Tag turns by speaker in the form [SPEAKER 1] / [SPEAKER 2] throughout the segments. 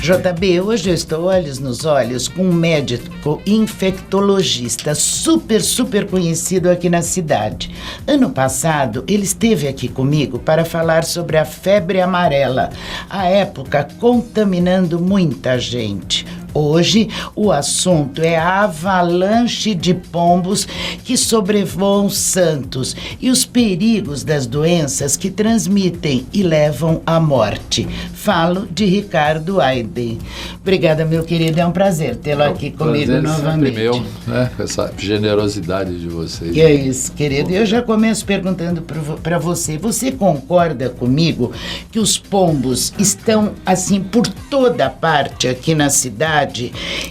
[SPEAKER 1] JB, hoje eu estou olhos nos olhos com um médico infectologista super conhecido aqui na cidade. Ano passado, ele esteve aqui comigo para falar sobre a febre amarela, à época contaminando muita gente. Hoje, o assunto é a avalanche de pombos que sobrevoam Santos e os perigos das doenças que transmitem e levam à morte. Falo de Ricardo Aiden. Obrigada, meu querido, é um prazer tê-lo aqui comigo novamente.
[SPEAKER 2] Meu, né? Com essa generosidade de vocês.
[SPEAKER 1] Que é isso, querido. Eu já começo perguntando para você. Você concorda comigo que os pombos estão, assim, por toda parte aqui na cidade?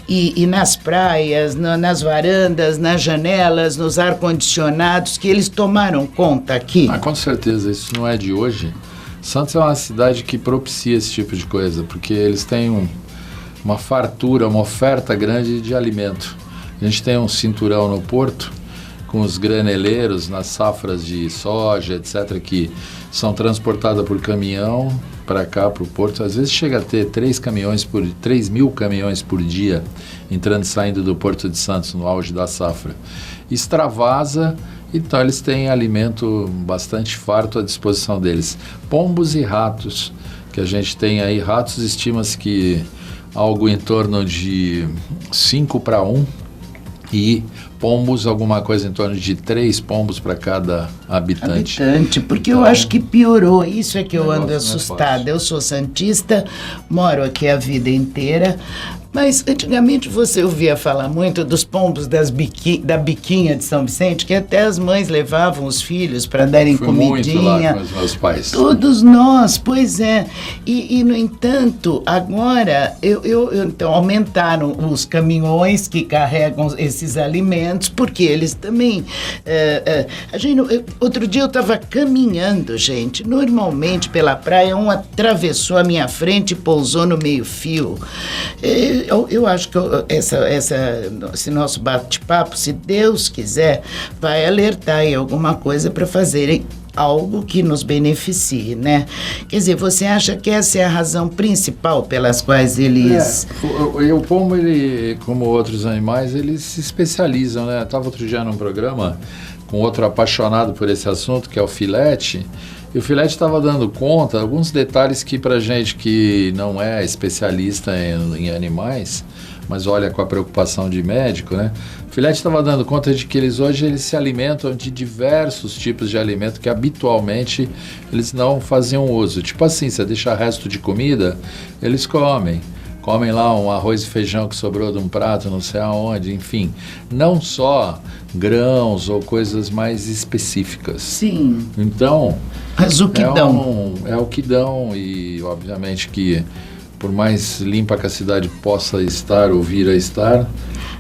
[SPEAKER 1] E nas praias, nas varandas, nas janelas, nos ar-condicionados, que eles tomaram conta aqui?
[SPEAKER 2] Com certeza, isso não é de hoje. Santos é uma cidade que propicia esse tipo de coisa, porque eles têm uma fartura, uma oferta grande de alimento. A gente tem um cinturão no porto, com os graneleiros nas safras de soja, etc., que são transportadas por caminhão para cá, para o porto. Às vezes chega a ter 3 mil caminhões por dia entrando e saindo do Porto de Santos no auge da safra. Extravasa, então eles têm alimento bastante farto à disposição deles. Pombos e ratos, que a gente tem aí, ratos estima-se que algo em torno de 5 para 1, e pombos, alguma coisa em torno de 3 pombos para cada habitante.
[SPEAKER 1] Porque então, eu acho que piorou. Isso é que eu ando assustada. Eu sou santista, moro aqui a vida inteira, mas antigamente você ouvia falar muito dos pombos da biquinha de São Vicente, que até as mães levavam os filhos para darem comidinha.
[SPEAKER 2] Muito lá com os meus pais.
[SPEAKER 1] Todos nós, pois é. E no entanto, agora, então aumentaram os caminhões que carregam esses alimentos, porque eles também... outro dia eu estava caminhando, gente, normalmente pela praia, um atravessou a minha frente e pousou no meio-fio. Eu acho que esse nosso bate-papo, se Deus quiser, vai alertar aí alguma coisa para fazerem algo que nos beneficie, né? Quer dizer, você acha que essa é a razão principal pelas quais eles...
[SPEAKER 2] O pombo, ele, como outros animais, eles se especializam, né? Eu estava outro dia num programa com outro apaixonado por esse assunto, que é o Filete, e o Filete estava dando conta, alguns detalhes que pra gente que não é especialista em animais, mas olha com a preocupação de médico, né? O Filete estava dando conta de que eles se alimentam de diversos tipos de alimento que habitualmente eles não faziam uso. Tipo assim, você deixa resto de comida, eles comem. Comem lá um arroz e feijão que sobrou de um prato, não sei aonde, enfim. Não só grãos ou coisas mais específicas.
[SPEAKER 1] Sim.
[SPEAKER 2] Então...
[SPEAKER 1] Mas o que dão?
[SPEAKER 2] É o que dão, e obviamente que por mais limpa que a cidade possa estar ou vir a estar,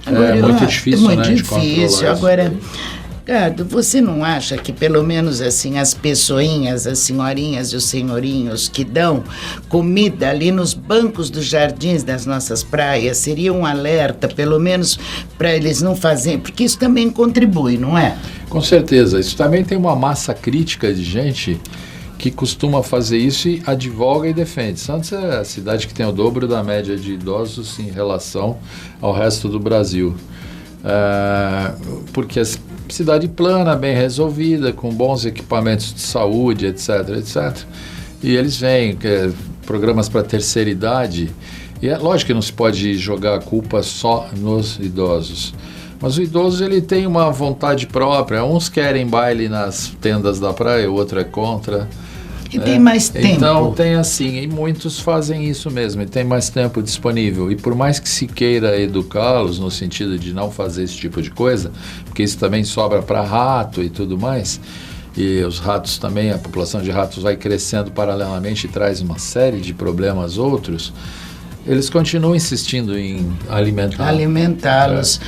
[SPEAKER 2] agora, é muito difícil,
[SPEAKER 1] né,
[SPEAKER 2] de controlar.
[SPEAKER 1] Agora, Ricardo, você não acha que pelo menos assim as pessoinhas, as senhorinhas e os senhorinhos que dão comida ali nos bancos dos jardins das nossas praias seria um alerta, pelo menos para eles não fazerem, porque isso também contribui, não é?
[SPEAKER 2] Com certeza, isso também tem uma massa crítica de gente que costuma fazer isso e advoga e defende. Santos é a cidade que tem o dobro da média de idosos em relação ao resto do Brasil. Porque a cidade plana, bem resolvida, com bons equipamentos de saúde, etc, etc. E eles vêm, programas para terceira idade, e é lógico que não se pode jogar a culpa só nos idosos. Mas o idoso, ele tem uma vontade própria. Uns querem baile nas tendas da praia, o outro é contra.
[SPEAKER 1] E tem mais tempo.
[SPEAKER 2] Então tem assim, e muitos fazem isso mesmo, e tem mais tempo disponível. E por mais que se queira educá-los no sentido de não fazer esse tipo de coisa, porque isso também sobra para rato e tudo mais, e os ratos também, a população de ratos vai crescendo paralelamente e traz uma série de problemas outros, eles continuam insistindo em alimentá-los.
[SPEAKER 1] Alimentá-los.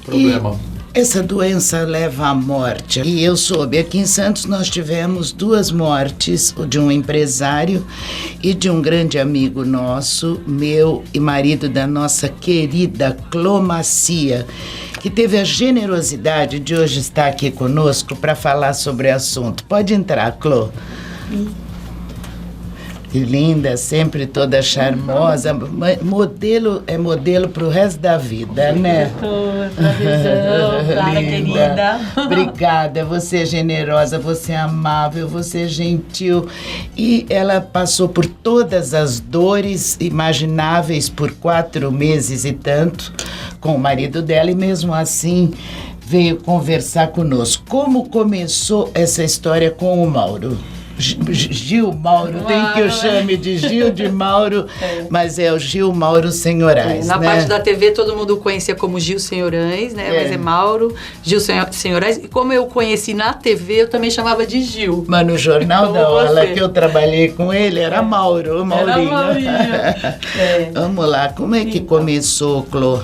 [SPEAKER 2] Problema.
[SPEAKER 1] Essa doença leva à morte. E eu soube, aqui em Santos nós tivemos 2 mortes, de um empresário e de um grande amigo nosso, meu e marido da nossa querida Clô Macia, que teve a generosidade de hoje estar aqui conosco para falar sobre o assunto. Pode entrar, Clô. Que linda, sempre toda charmosa, modelo para o resto da vida, né?
[SPEAKER 3] Clara, querida.
[SPEAKER 1] Obrigada, você é generosa, você é amável, você é gentil. E ela passou por todas as dores imagináveis por 4 meses e tanto com o marido dela e mesmo assim veio conversar conosco. Como começou essa história com o Mauro? Gil Mauro, tem que eu chame de Gil de Mauro, mas é o Gil Mauro Senhorais,
[SPEAKER 3] Na
[SPEAKER 1] né?
[SPEAKER 3] parte da TV todo mundo conhecia como Gil Senhorais, né? Mas é Mauro, Gil Senhorais. E como eu conheci na TV, eu também chamava de Gil.
[SPEAKER 1] Mas no Jornal da Hora que eu trabalhei com ele, era Mauro, o Maurinho.
[SPEAKER 3] Era
[SPEAKER 1] Vamos lá, como é que começou, Clô?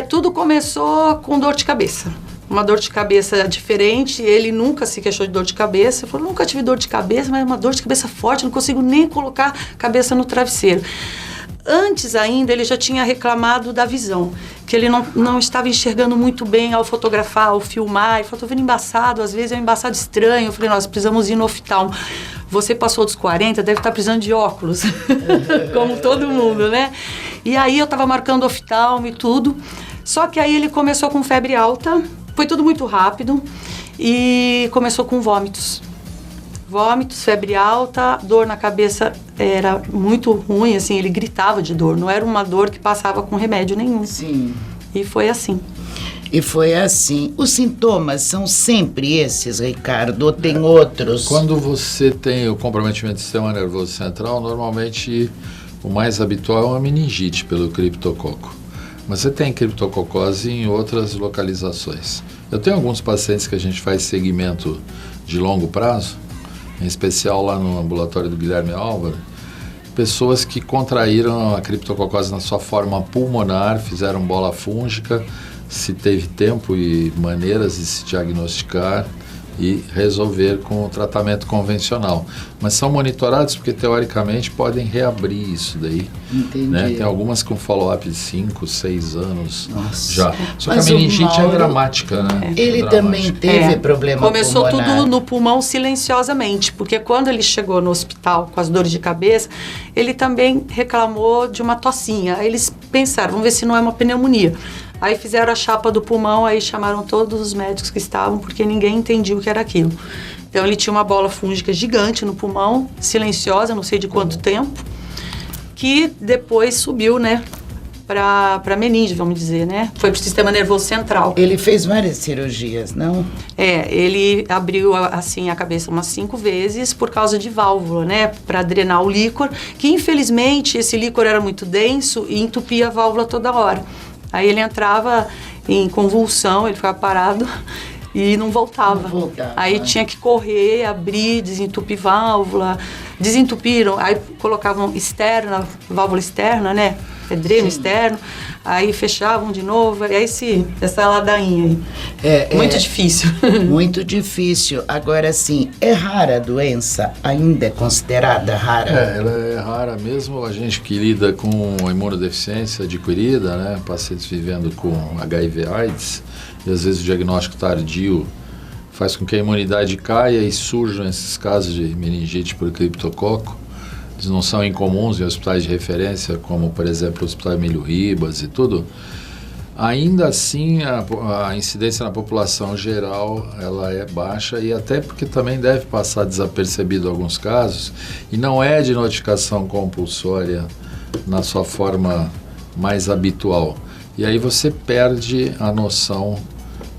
[SPEAKER 3] Tudo começou com dor de cabeça. Uma dor de cabeça diferente, ele nunca se queixou de dor de cabeça, ele falou, nunca tive dor de cabeça, mas é uma dor de cabeça forte, não consigo nem colocar a cabeça no travesseiro. Antes ainda, ele já tinha reclamado da visão, que ele não estava enxergando muito bem ao fotografar, ao filmar, ele falou, tô vendo embaçado, às vezes é um embaçado estranho, eu falei, nós precisamos ir no oftalmo. Você passou dos 40, deve estar precisando de óculos, como todo mundo, né? E aí eu estava marcando oftalmo e tudo, só que aí ele começou com febre alta. Foi tudo muito rápido e começou com vômitos. Vômitos, febre alta, dor na cabeça era muito ruim, assim, ele gritava de dor. Não era uma dor que passava com remédio nenhum.
[SPEAKER 1] Sim.
[SPEAKER 3] E foi assim.
[SPEAKER 1] E foi assim. Os sintomas são sempre esses, Ricardo, ou tem outros?
[SPEAKER 2] Quando você tem o comprometimento do sistema nervoso central, normalmente o mais habitual é uma meningite pelo criptococo. Mas você tem criptococose em outras localizações. Eu tenho alguns pacientes que a gente faz segmento de longo prazo, em especial lá no ambulatório do Guilherme Álvaro, pessoas que contraíram a criptococose na sua forma pulmonar, fizeram bola fúngica, se teve tempo e maneiras de se diagnosticar e resolver com o tratamento convencional. Mas são monitorados porque, teoricamente, podem reabrir isso daí.
[SPEAKER 1] Entendi.
[SPEAKER 2] Né? Tem algumas com follow-up de 5, 6 anos.
[SPEAKER 1] Nossa.
[SPEAKER 2] Já. Só que
[SPEAKER 1] Mas
[SPEAKER 2] a meningite
[SPEAKER 1] Mauro,
[SPEAKER 2] é dramática, né?
[SPEAKER 1] Ele
[SPEAKER 2] dramática.
[SPEAKER 1] também teve problema
[SPEAKER 3] Começou
[SPEAKER 1] pulmonar.
[SPEAKER 3] tudo no pulmão silenciosamente, porque quando ele chegou no hospital com as dores de cabeça, ele também reclamou de uma tossinha. Aí eles pensaram, vamos ver se não é uma pneumonia. Aí fizeram a chapa do pulmão, aí chamaram todos os médicos que estavam, porque ninguém entendia o que era aquilo. Então ele tinha uma bola fúngica gigante no pulmão, silenciosa, não sei de quanto tempo, que depois subiu, né, para meninge, vamos dizer, né? Foi pro sistema nervoso central.
[SPEAKER 1] Ele fez várias cirurgias, não?
[SPEAKER 3] Ele abriu assim a cabeça umas 5 vezes por causa de válvula, né? Para drenar o líquor, que infelizmente esse líquor era muito denso e entupia a válvula toda hora. Aí ele entrava em convulsão, ele ficava parado e não voltava. Aí tinha que correr, abrir, desentupir válvula. Desentupiram, aí colocavam externa, válvula externa, né? Dreno externo. Aí fechavam de novo, e aí essa ladainha aí. Muito difícil.
[SPEAKER 1] Muito difícil. Agora sim, é rara a doença? Ainda é considerada rara?
[SPEAKER 2] Ela é rara mesmo. A gente que lida com imunodeficiência adquirida, né? Pacientes vivendo com HIV/AIDS, e às vezes o diagnóstico tardio faz com que a imunidade caia e surjam esses casos de meningite por criptococo. Eles não são incomuns em hospitais de referência, como, por exemplo, o Hospital Emílio Ribas e tudo. Ainda assim, a incidência na população geral, ela é baixa, e até porque também deve passar desapercebido em alguns casos, e não é de notificação compulsória na sua forma mais habitual. E aí você perde a noção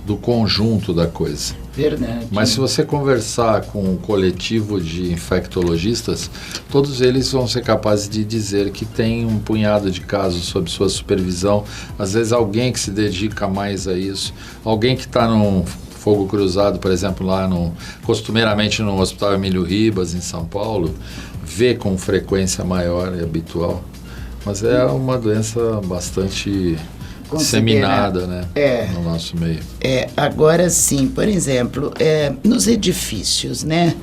[SPEAKER 2] do conjunto da coisa.
[SPEAKER 1] Verdade.
[SPEAKER 2] Mas se você conversar com um coletivo de infectologistas, todos eles vão ser capazes de dizer que tem um punhado de casos sob sua supervisão, às vezes alguém que se dedica mais a isso, alguém que está num fogo cruzado, por exemplo, costumeiramente no Hospital Emílio Ribas, em São Paulo, vê com frequência maior e habitual. Mas é uma doença bastante disseminada, né? No nosso meio.
[SPEAKER 1] Agora sim, por exemplo, nos edifícios, né?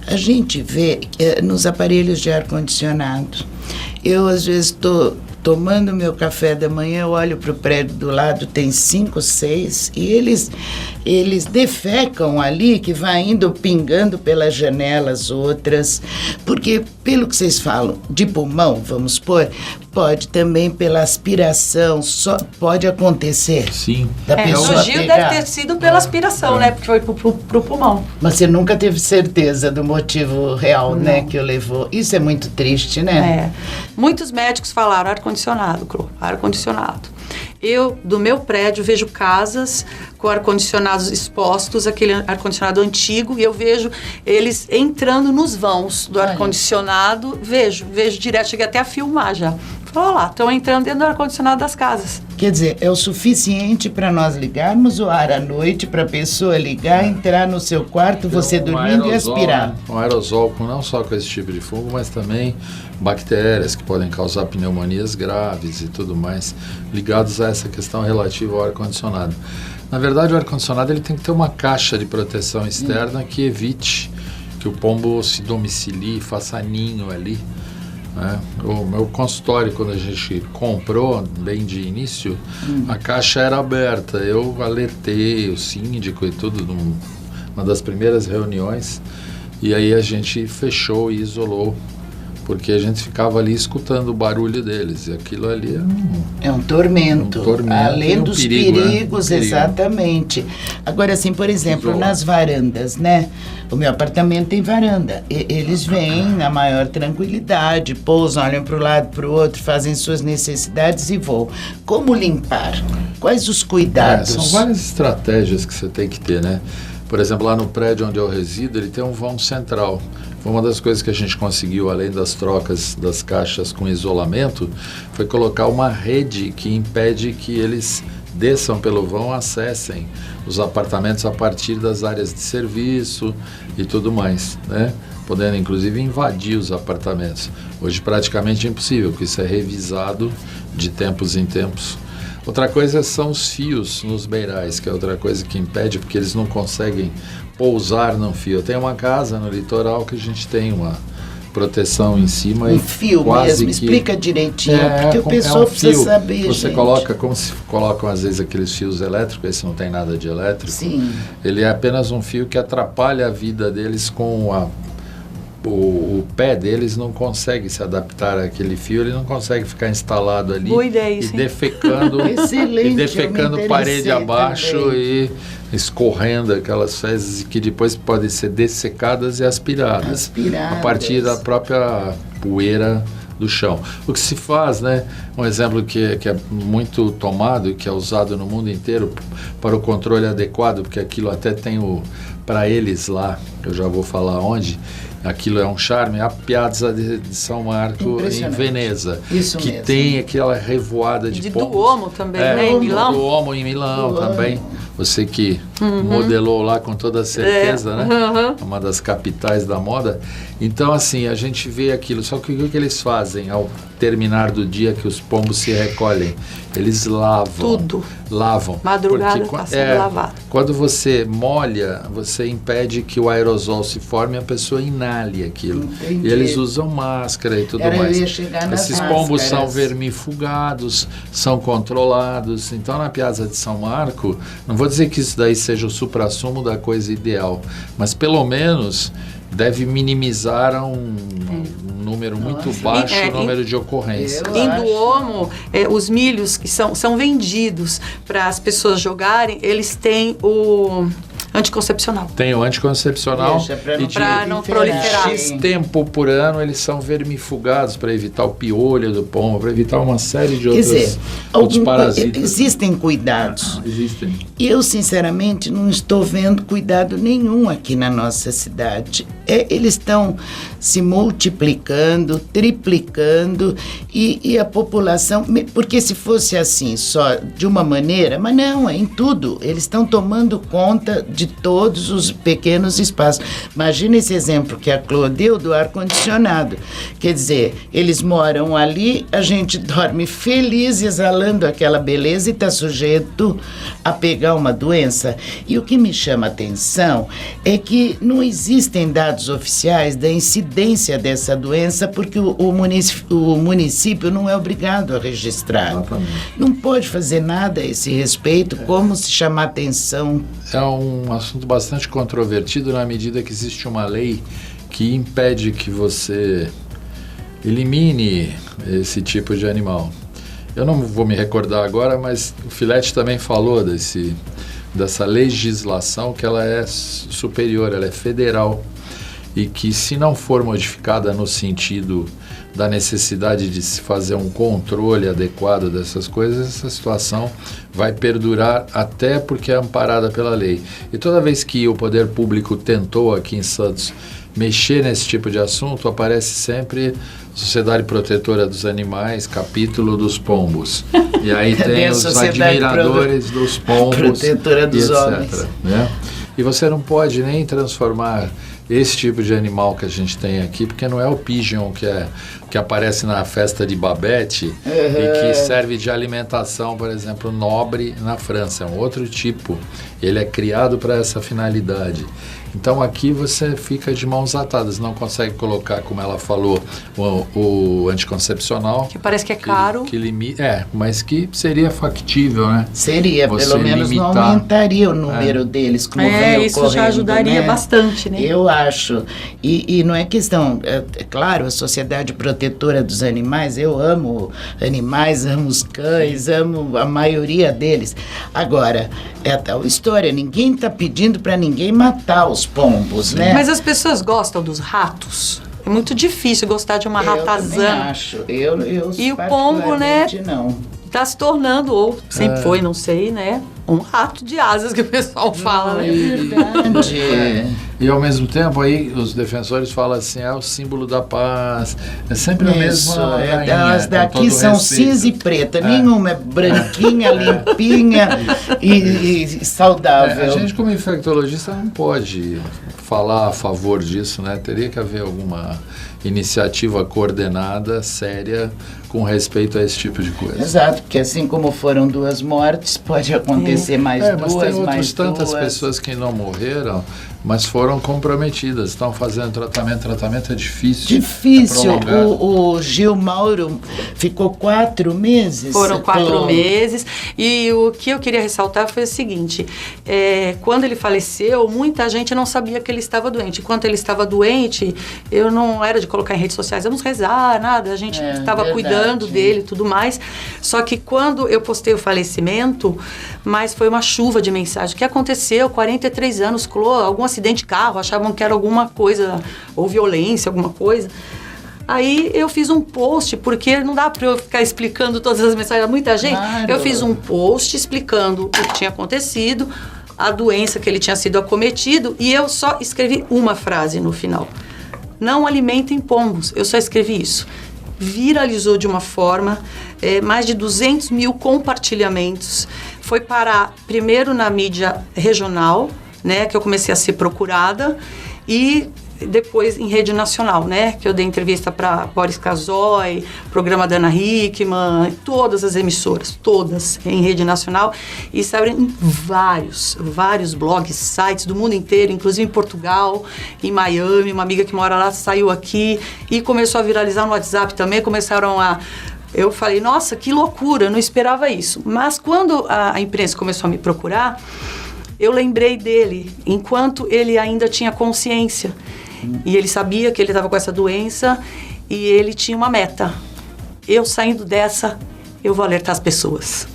[SPEAKER 1] A gente vê nos aparelhos de ar-condicionado. Eu, às vezes, estou tomando meu café da manhã, eu olho para o prédio do lado, tem 5, 6, e eles defecam ali, que vai indo pingando pelas janelas outras, porque, pelo que vocês falam, de pulmão, vamos supor, pode também pela aspiração, só pode acontecer.
[SPEAKER 2] Sim.
[SPEAKER 1] Da pessoa
[SPEAKER 3] o Gil deve ter sido pela aspiração, né? Porque foi pro pulmão.
[SPEAKER 1] Mas você nunca teve certeza do motivo real, né, que o levou. Isso é muito triste, né?
[SPEAKER 3] Muitos médicos falaram ar-condicionado, Clô, ar-condicionado. Eu, do meu prédio, vejo casas com ar-condicionados expostos, aquele ar-condicionado antigo, e eu vejo eles entrando nos vãos do ar-condicionado, vejo direto, cheguei até a filmar já. Falei, lá, estão entrando dentro do ar-condicionado das casas.
[SPEAKER 1] Quer dizer, é o suficiente para nós ligarmos o ar à noite, para a pessoa ligar, entrar no seu quarto, você dormindo e aspirar.
[SPEAKER 2] Um aerosol não só com esse tipo de fungo, mas também bactérias que podem causar pneumonias graves e tudo mais, ligados a essa questão relativa ao ar-condicionado. Na verdade, o ar-condicionado ele tem que ter uma caixa de proteção externa que evite que o pombo se domicilie, faça ninho ali. O meu consultório, quando a gente comprou, bem de início, a caixa era aberta. Eu alertei o síndico e tudo numa das primeiras reuniões, e aí a gente fechou e isolou, porque a gente ficava ali escutando o barulho deles, e aquilo ali
[SPEAKER 1] é um tormento. Além dos perigos, exatamente. Agora, assim, por exemplo, nas varandas, né? O meu apartamento tem varanda. Eles vêm na maior tranquilidade, pousam, olham para um lado, para o outro, fazem suas necessidades e voam. Como limpar? Quais os cuidados?
[SPEAKER 2] São várias estratégias que você tem que ter, né? Por exemplo, lá no prédio onde eu resido, ele tem um vão central. Foi uma das coisas que a gente conseguiu, além das trocas das caixas com isolamento, foi colocar uma rede que impede que eles desçam pelo vão, acessem os apartamentos a partir das áreas de serviço e tudo mais, né? Podendo inclusive invadir os apartamentos. Hoje praticamente é impossível, porque isso é revisado de tempos em tempos. Outra coisa são os fios nos beirais, que é outra coisa que impede, porque eles não conseguem pousar no fio. Tem uma casa no litoral que a gente tem uma proteção em cima.
[SPEAKER 1] Um fio mesmo, explica direitinho, porque o pessoal precisa saber,
[SPEAKER 2] você coloca, como se colocam às vezes aqueles fios elétricos, esse não tem nada de elétrico.
[SPEAKER 1] Sim.
[SPEAKER 2] Ele é apenas um fio que atrapalha a vida deles com o pé deles não consegue se adaptar àquele fio, ele não consegue ficar instalado ali.
[SPEAKER 3] Boa ideia,
[SPEAKER 2] e defecando,
[SPEAKER 1] excelente,
[SPEAKER 2] e defecando parede abaixo também. E escorrendo aquelas fezes que depois podem ser dessecadas e aspiradas. A partir da própria poeira do chão. O que se faz, né? Um exemplo que é muito tomado e que é usado no mundo inteiro para o controle adequado, porque aquilo até tem para eles lá, eu já vou falar onde, aquilo é um charme, a Piazza de São Marco em Veneza,
[SPEAKER 1] isso
[SPEAKER 2] que
[SPEAKER 1] mesmo.
[SPEAKER 2] Tem aquela revoada de pombos.
[SPEAKER 3] Duomo também, né? Em Milão.
[SPEAKER 2] Duomo em Milão também. Você que modelou lá com toda certeza, né? Uma das capitais da moda. Então, assim, a gente vê aquilo. Só que o que eles fazem ao terminar do dia que os pombos se recolhem? Eles lavam.
[SPEAKER 3] Tudo.
[SPEAKER 2] Lavam.
[SPEAKER 3] Madrugada está sendo lavado.
[SPEAKER 2] Quando você molha, você impede que o aerosol se forme e a pessoa inale aquilo.
[SPEAKER 1] Entendi.
[SPEAKER 2] E eles usam máscara e tudo mais. Esses pombos são vermifugados, são controlados. Então, na Piazza de São Marco, não vou dizer que isso daí seja o suprassumo da coisa ideal, mas pelo menos deve minimizar um número muito baixo número de ocorrências.
[SPEAKER 3] Em Duomo, os milhos que são vendidos para as pessoas jogarem, eles têm o anticoncepcional.
[SPEAKER 2] Tem o anticoncepcional
[SPEAKER 3] para não proliferar.
[SPEAKER 2] X tempo por ano eles são vermifugados para evitar o piolho do pombo, para evitar uma série de outros parasitas.
[SPEAKER 1] Existem cuidados.
[SPEAKER 2] Existem.
[SPEAKER 1] Eu, sinceramente, não estou vendo cuidado nenhum aqui na nossa cidade. Eles estão se multiplicando, triplicando, e a população, porque se fosse assim só de uma maneira, mas não, é em tudo, eles estão tomando conta de todos os pequenos espaços. Imagina esse exemplo que a Clô deu do ar-condicionado, quer dizer, eles moram ali, a gente dorme feliz, exalando aquela beleza e está sujeito a pegar uma doença. E o que me chama a atenção é que não existem dados oficiais da incidência dessa doença, porque o município não é obrigado a registrar.
[SPEAKER 2] Exatamente.
[SPEAKER 1] Não pode fazer nada a esse respeito, como se chamar atenção.
[SPEAKER 2] É um assunto bastante controvertido na medida que existe uma lei que impede que você elimine esse tipo de animal. Eu não vou me recordar agora, mas o Filete também falou dessa legislação, que ela é superior, ela é federal, e que se não for modificada no sentido da necessidade de se fazer um controle adequado dessas coisas, essa situação vai perdurar até porque é amparada pela lei. E toda vez que o poder público tentou aqui em Santos mexer nesse tipo de assunto, aparece sempre Sociedade Protetora dos Animais, capítulo dos pombos. E aí tem os admiradores dos pombos,
[SPEAKER 1] Protetora dos
[SPEAKER 2] etc.
[SPEAKER 1] homens.
[SPEAKER 2] Né? E você não pode nem transformar esse tipo de animal que a gente tem aqui, porque não é o pigeon que aparece na festa de Babette e que serve de alimentação, por exemplo, nobre na França. É um outro tipo. Ele é criado para essa finalidade. Então aqui você fica de mãos atadas, não consegue colocar, como ela falou, o anticoncepcional.
[SPEAKER 3] Que parece que é caro.
[SPEAKER 2] Mas que seria factível, né?
[SPEAKER 1] Seria,
[SPEAKER 2] Você
[SPEAKER 1] pelo menos
[SPEAKER 2] limitar.
[SPEAKER 1] não aumentaria o número deles, como veio
[SPEAKER 3] isso
[SPEAKER 1] ocorrendo,
[SPEAKER 3] já ajudaria
[SPEAKER 1] né?
[SPEAKER 3] bastante, né?
[SPEAKER 1] Eu acho. E não é questão, é claro, a Sociedade Protetora dos Animais, eu amo animais, amo os cães, amo a maioria deles. Agora, é a tal história, ninguém está pedindo para ninguém matar os pombos, né?
[SPEAKER 3] Mas as pessoas gostam dos ratos. É muito difícil gostar de uma ratazana.
[SPEAKER 1] Eu também acho. Eu
[SPEAKER 3] E o pombo, né?
[SPEAKER 1] Não.
[SPEAKER 3] Está se tornando, ou sempre foi, não sei, né? Um rato de asas que o pessoal fala,
[SPEAKER 1] É
[SPEAKER 3] né?
[SPEAKER 1] verdade.
[SPEAKER 2] E ao mesmo tempo aí os defensores falam assim, é o símbolo da paz. É sempre o mesmo.
[SPEAKER 1] Elas daqui são cinza e preta, nenhuma é branquinha, limpinha e saudável.
[SPEAKER 2] A gente como infectologista não pode falar a favor disso, né? Teria que haver alguma iniciativa coordenada, séria, com respeito a esse tipo de coisa.
[SPEAKER 1] Exato, porque assim como foram 2 mortes, pode acontecer mais
[SPEAKER 2] mas
[SPEAKER 1] 2,
[SPEAKER 2] tem
[SPEAKER 1] mais
[SPEAKER 2] tantas
[SPEAKER 1] 2.
[SPEAKER 2] pessoas que não morreram, mas foram comprometidas, estão fazendo tratamento é difícil.
[SPEAKER 1] Difícil,
[SPEAKER 2] é prolongado.
[SPEAKER 1] o Gil Mauro ficou 4 meses.
[SPEAKER 3] Foram 4 meses. E o que eu queria ressaltar foi o seguinte, quando ele faleceu, muita gente não sabia que ele estava doente. Enquanto ele estava doente, eu não era de colocar em redes sociais, vamos rezar, nada, a gente estava cuidando dele e tudo mais. Só que quando eu postei o falecimento, mas foi uma chuva de mensagem. O que aconteceu? 43 anos, Clô, algum acidente de carro, achavam que era alguma coisa, ou violência, alguma coisa. Aí eu fiz um post, porque não dá para eu ficar explicando todas as mensagens a muita gente.
[SPEAKER 1] Claro.
[SPEAKER 3] Eu fiz um post explicando o que tinha acontecido, a doença que ele tinha sido acometido, e eu só escrevi uma frase no final. Não alimentem pombos. Eu só escrevi isso. Viralizou de uma forma, mais de 200 mil compartilhamentos. Foi parar primeiro na mídia regional, né, que eu comecei a ser procurada, e depois em rede nacional, né, que eu dei entrevista para Boris Casoy, programa da Ana Hickman, todas as emissoras, todas em rede nacional, e saíram em vários blogs, sites do mundo inteiro, inclusive em Portugal, em Miami, uma amiga que mora lá saiu aqui e começou a viralizar no WhatsApp também, eu falei, nossa, que loucura, eu não esperava isso. Mas quando a imprensa começou a me procurar, eu lembrei dele, enquanto ele ainda tinha consciência. E ele sabia que ele estava com essa doença e ele tinha uma meta. Eu saindo dessa, eu vou alertar as pessoas.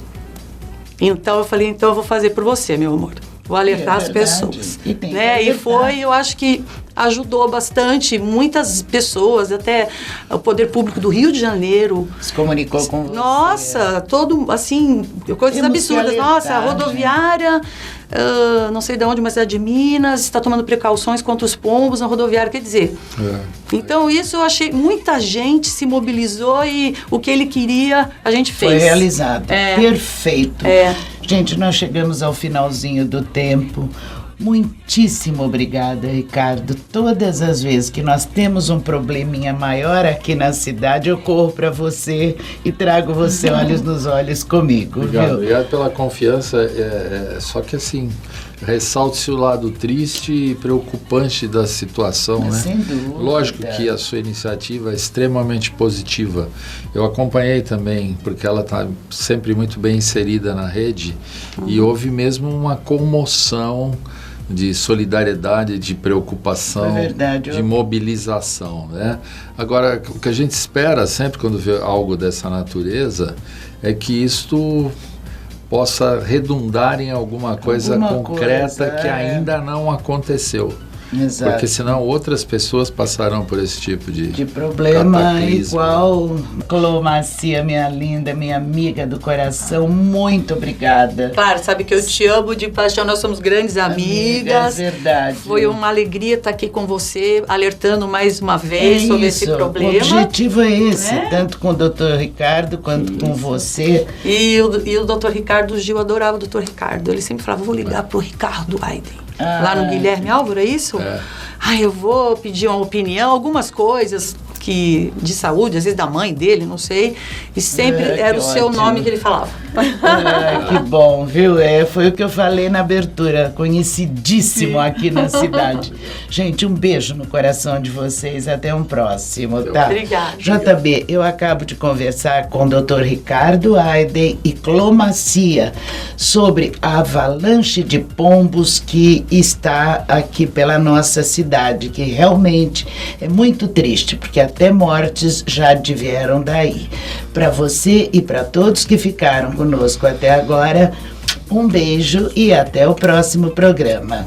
[SPEAKER 3] Então eu falei, então eu vou fazer por você, meu amor. Vou alertar as
[SPEAKER 1] verdade.
[SPEAKER 3] pessoas.
[SPEAKER 1] E tem que
[SPEAKER 3] né? E
[SPEAKER 1] alertar.
[SPEAKER 3] eu acho que ajudou bastante muitas pessoas, até o Poder Público do Rio de Janeiro.
[SPEAKER 1] Se comunicou com você.
[SPEAKER 3] Nossa, todo, assim, coisas
[SPEAKER 1] Temos que
[SPEAKER 3] absurdas. Nossa, a
[SPEAKER 1] alertar,
[SPEAKER 3] rodoviária, não sei de onde, mas é de Minas, está tomando precauções contra os pombos na rodoviária, quer dizer. Então, isso eu achei, muita gente se mobilizou e o que ele queria, a gente fez.
[SPEAKER 1] Foi realizado.
[SPEAKER 3] É.
[SPEAKER 1] Perfeito.
[SPEAKER 3] É.
[SPEAKER 1] Gente, nós chegamos ao finalzinho do tempo. Muitíssimo obrigada, Ricardo. Todas as vezes que nós temos um probleminha maior aqui na cidade, eu corro para você e trago você olhos nos olhos comigo,
[SPEAKER 2] Obrigado,
[SPEAKER 1] viu?
[SPEAKER 2] obrigado pela confiança. Só que assim, ressalte-se o lado triste e preocupante da situação, né?
[SPEAKER 1] Sem dúvida.
[SPEAKER 2] Lógico que a sua iniciativa é extremamente positiva. Eu acompanhei também, porque ela está sempre muito bem inserida na rede, e houve mesmo uma comoção de solidariedade, de preocupação,
[SPEAKER 1] É verdade,
[SPEAKER 2] de mobilização, né? Agora, o que a gente espera sempre quando vê algo dessa natureza é que isto possa redundar em alguma coisa concreta que ainda não aconteceu.
[SPEAKER 1] Exato.
[SPEAKER 2] Porque senão outras pessoas passarão por esse tipo de
[SPEAKER 1] problema,
[SPEAKER 2] cataclismo.
[SPEAKER 1] igual Clomacia, minha linda, minha amiga do coração, muito obrigada.
[SPEAKER 3] Claro, sabe que eu te amo de paixão, nós somos grandes amigas.
[SPEAKER 1] É verdade.
[SPEAKER 3] Foi uma alegria estar aqui com você, alertando mais uma vez sobre esse problema.
[SPEAKER 1] O objetivo é esse,
[SPEAKER 3] né?
[SPEAKER 1] tanto com o Dr. Ricardo quanto com você.
[SPEAKER 3] E o Dr. Ricardo Gil, adorava o Dr. Ricardo. Ele sempre falava, vou ligar pro Ricardo Aiden. Lá no Guilherme Álvaro, é isso? Eu vou pedir uma opinião, algumas coisas de saúde, às vezes da mãe dele, não sei. E sempre era o seu nome que ele falava.
[SPEAKER 1] Que bom, viu? Foi o que eu falei na abertura, conhecidíssimo aqui na cidade. Gente, um beijo no coração de vocês, até um próximo, tá?
[SPEAKER 3] Obrigada.
[SPEAKER 1] JB, eu acabo de conversar com o Dr. Ricardo Aiden e Clomacia sobre a avalanche de pombos que está aqui pela nossa cidade, que realmente é muito triste, porque até mortes já advieram daí. Para você e para todos que ficaram conosco até agora, um beijo e até o próximo programa.